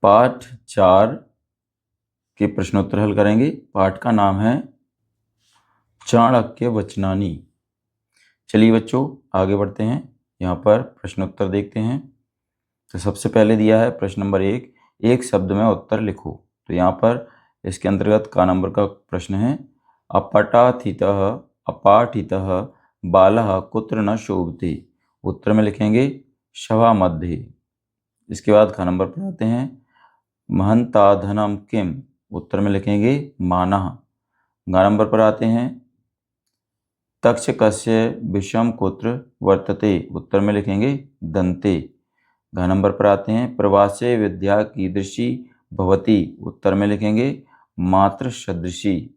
पाठ 4 के प्रश्नोत्तर हल करेंगे। पाठ का नाम है चाणक्य वचनानी। चलिए बच्चों आगे बढ़ते हैं। यहाँ पर प्रश्नोत्तर देखते हैं। तो सबसे पहले दिया है प्रश्न नंबर 1, एक शब्द में उत्तर लिखो। तो यहाँ पर इसके अंतर्गत का नंबर का प्रश्न है, अपठाथितः अपाठितः बालः कुत्र न शोभते। उत्तर में लिखेंगे सभा मध्य। इसके बाद ख नंबर पर आते हैं, महंताधनम किम। उत्तर में लिखेंगे मानः। ग नंबर पर आते हैं, तक्षकस्य विषम कुत्र वर्तते। उत्तर में लिखेंगे दन्ते। घ नंबर पर आते हैं, प्रवासे विद्या कीदृशी भवति। उत्तर में लिखेंगे मात्र सदृशी।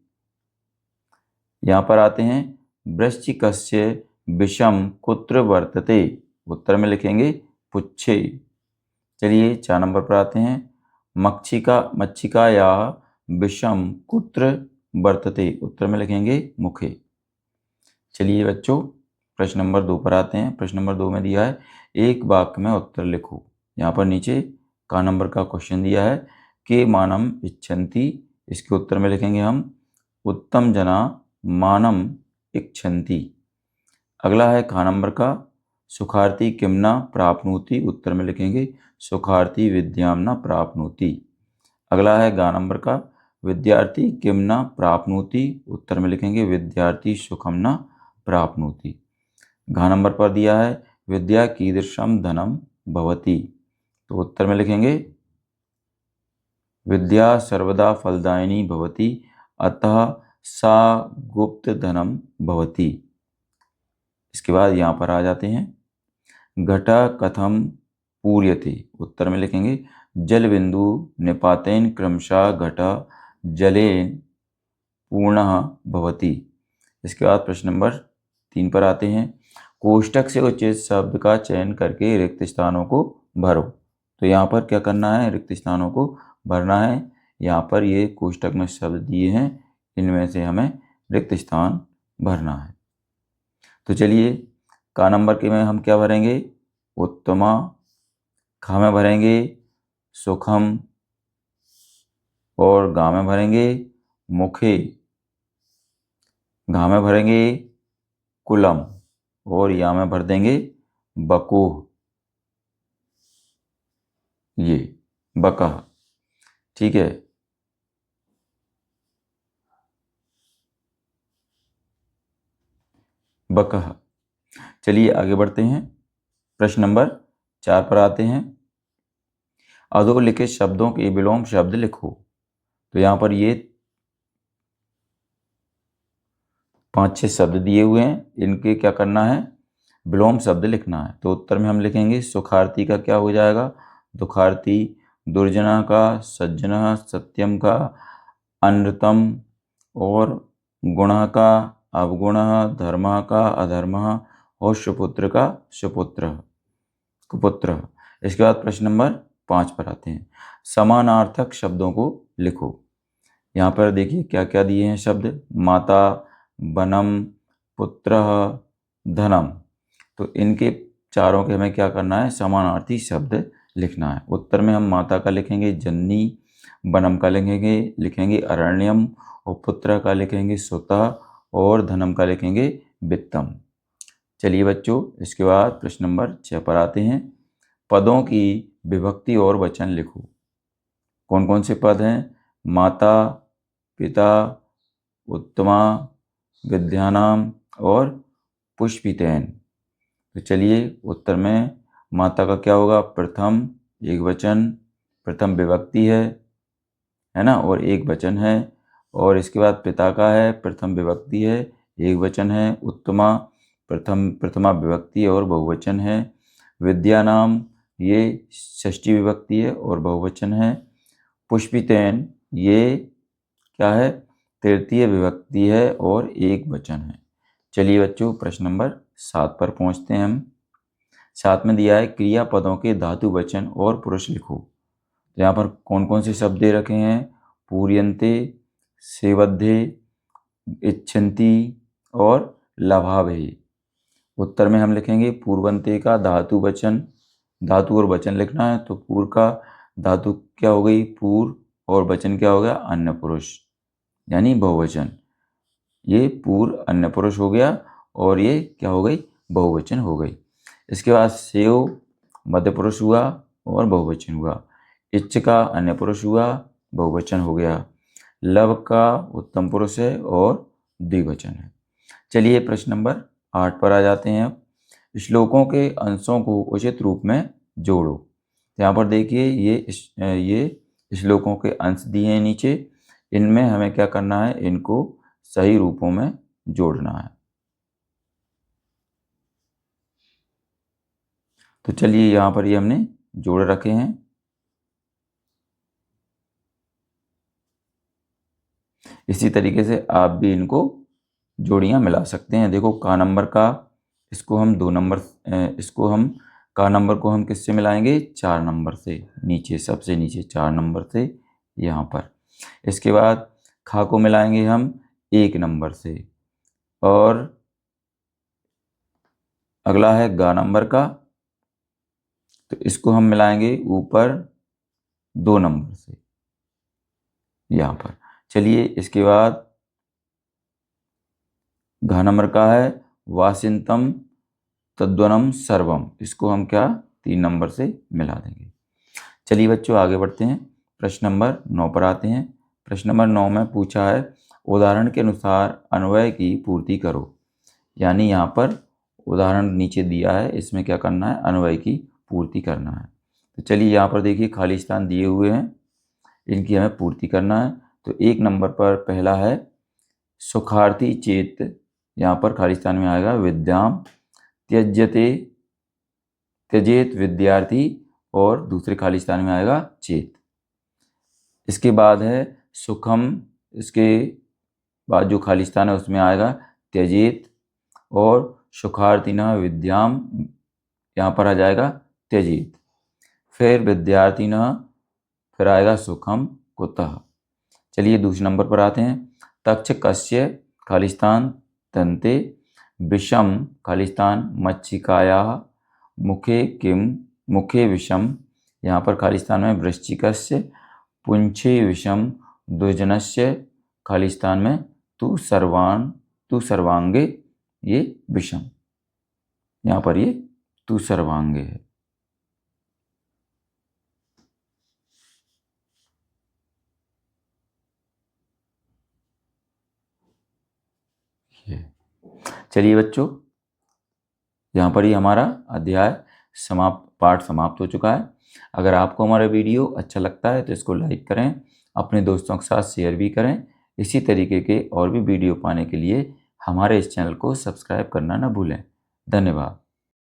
यहाँ पर आते हैं, वृश्चिकस्य विषम कुत्र वर्तते। उत्तर में लिखेंगे पुच्छे। चलिए 4 नंबर पर आते हैं, मक्षिकायाः विषम कुत्र वर्तते। उत्तर में लिखेंगे मुखे। चलिए बच्चों प्रश्न नंबर 2 पर आते हैं। प्रश्न नंबर 2 में दिया है, एक वाक्य में उत्तर लिखो। यहाँ पर नीचे का नंबर का क्वेश्चन दिया है, के मानम इच्छन्ति। इसके उत्तर में लिखेंगे हम उत्तम जना मानम इच्छन्ति। अगला है ख नंबर का, सुखार्थी किम न प्राप्नोति। उत्तर में लिखेंगे सुखार्थी विद्याम न प्राप्नोति। अगला है ग नंबर का, विद्यार्थी किम न प्राप्नोति। उत्तर में लिखेंगे विद्यार्थी सुखम न प्राप्नोति। घ नंबर पर दिया है, विद्या कीदृशम धनम भवति। तो उत्तर में लिखेंगे विद्या सर्वदा फलदायिनी भवति अतः सा गुप्त धनम भवति। इसके बाद यहाँ पर आ जाते हैं, घट कथम पूर्यते। उत्तर में लिखेंगे जल बिंदु निपातेन क्रमशः घट जलेन पूर्णः भवति। इसके बाद प्रश्न नंबर 3 पर आते हैं, कोष्ठक से उचित शब्द का चयन करके रिक्त स्थानों को भरो। तो यहाँ पर क्या करना है, रिक्त स्थानों को भरना है। यहाँ पर ये कोष्ठक में शब्द दिए हैं, इनमें से हमें रिक्त स्थान भरना है। तो चलिए का नंबर के में हम क्या भरेंगे, उत्तमा। ख में भरेंगे सुखम और गा में भरेंगे मुखे। घा में भरेंगे कुलम और या में भर देंगे बकोह। ये बकह, ठीक है। बकह। चलिए आगे बढ़ते हैं। प्रश्न नंबर 4 पर आते हैं, अधोलिखित शब्दों के विलोम शब्द लिखो। तो यहाँ पर ये 5-6 शब्द दिए हुए हैं, इनके क्या करना है, विलोम शब्द लिखना है। तो उत्तर में हम लिखेंगे सुखार्थी का क्या हो जाएगा, दुखार्थी। दुर्जना का सज्जन, सत्यम का अनृतम और गुण का अवगुण, धर्म का अधर्म और सुपुत्र का सुपुत्र कुपुत्र। इसके बाद प्रश्न नंबर 5 पर आते हैं, समानार्थक शब्दों को लिखो। यहाँ पर देखिए क्या क्या दिए हैं शब्द, माता, वनम, पुत्र, धनम। तो इनके चारों के हमें क्या करना है, समानार्थी शब्द लिखना है। उत्तर में हम माता का लिखेंगे जननी, वनम का लिखेंगे अरण्यम और पुत्र का लिखेंगे सुतः और धनम का लिखेंगे वित्तम। चलिए बच्चों इसके बाद प्रश्न नंबर 6 पर आते हैं, पदों की विभक्ति और वचन लिखो। कौन कौन से पद हैं, माता, पिता, उत्तमा, विद्यानाम और पुष्पितेन। तो चलिए उत्तर में माता का क्या होगा, प्रथम एक वचन, प्रथम विभक्ति है ना, और एक वचन है। और इसके बाद पिता का है, प्रथम विभक्ति है, एक वचन है। उत्तमा प्रथमा विभक्ति और बहुवचन है। विद्यानाम ये षष्ठी विभक्ति है और बहुवचन है। पुष्पितेन ये क्या है, तृतीय विभक्ति है और एक वचन है। चलिए बच्चों प्रश्न नंबर 7 पर पहुंचते हैं हम। 7 में दिया है, क्रियापदों के धातु वचन और पुरुष लिखो। तो यहाँ पर कौन कौन से शब्द दे रखे हैं, पूर्यन्ते, सेवध्ये, इच्छन्ति और लभावे। उत्तर में हम लिखेंगे पूर्वन्ते का धातु और वचन लिखना है। तो पूर्व का धातु क्या हो गई, पूर्व, और वचन क्या हो गया, अन्य पुरुष, यानी बहुवचन। ये पूर्व अन्य पुरुष हो गया और ये क्या हो गई, बहुवचन हो गई। इसके बाद सेव मध्य पुरुष हुआ और बहुवचन हुआ। इच्छ का अन्य पुरुष हुआ, बहुवचन हो गया। लव का उत्तम पुरुष है और द्विवचन है। चलिए प्रश्न नंबर 8 पर आ जाते हैं। अब श्लोकों के अंशों को उचित रूप में जोड़ो। यहाँ पर देखिए ये श्लोकों के अंश दिए हैं नीचे, इनमें हमें क्या करना है, इनको सही रूपों में जोड़ना है। तो चलिए यहाँ पर ये हमने जोड़ रखे हैं। इसी तरीके से आप भी इनको जोड़ियाँ मिला सकते हैं। देखो का नंबर का, इसको हम 2 नंबर, इसको हम का नंबर को हम किससे मिलाएंगे, 4 नंबर से, नीचे सबसे नीचे 4 नंबर से यहाँ पर। इसके बाद खा को मिलाएंगे हम 1 नंबर से, और अगला है गा नंबर का, तो इसको हम मिलाएंगे ऊपर 2 नंबर से यहाँ पर। चलिए इसके बाद घ नंबर का है वासिंतम तद्वनम सर्वम, इसको हम क्या 3 नंबर से मिला देंगे। चलिए बच्चों आगे बढ़ते हैं, प्रश्न नंबर 9 पर आते हैं। प्रश्न नंबर 9 में पूछा है उदाहरण के अनुसार अन्वय की पूर्ति करो। यानी यहाँ पर उदाहरण नीचे दिया है, इसमें क्या करना है, अन्वय की पूर्ति करना है। तो चलिए यहाँ पर देखिए खाली स्थान दिए हुए हैं, इनकी हमें पूर्ति करना है। तो 1 नंबर पर पहला है सुखार्थी चेत, यहाँ पर खाली स्थान में आएगा विद्याम त्यज्यते, त्यजेत विद्यार्थी, और दूसरे खाली स्थान में आएगा चेत। इसके बाद है सुखम, इसके बाद जो खाली स्थान है उसमें आएगा त्यजेत, और सुखार्थिना विद्याम, यहाँ पर आ जाएगा त्यजेत। फिर विद्यार्थिना, फिर आएगा सुखम कुतः। चलिए दूसरे नंबर पर आते हैं। तक्षकस्य खाली स्थान तन्ते, विषम खाली स्थान मच्छिकायाः, मुखे किम, मुखे विषम, यहाँ पर खाली स्थान में वृश्चिकस्य, पुंछे विषम दुर्जनस्य, खाली स्थान में तु सर्वांगे, ये विषम, यहाँ पर ये तु सर्वांगे है। चलिए बच्चों यहाँ पर ही हमारा अध्याय पाठ समाप्त हो चुका है। अगर आपको हमारा वीडियो अच्छा लगता है तो इसको लाइक करें, अपने दोस्तों के साथ शेयर भी करें। इसी तरीके के और भी वीडियो पाने के लिए हमारे इस चैनल को सब्सक्राइब करना ना भूलें। धन्यवाद।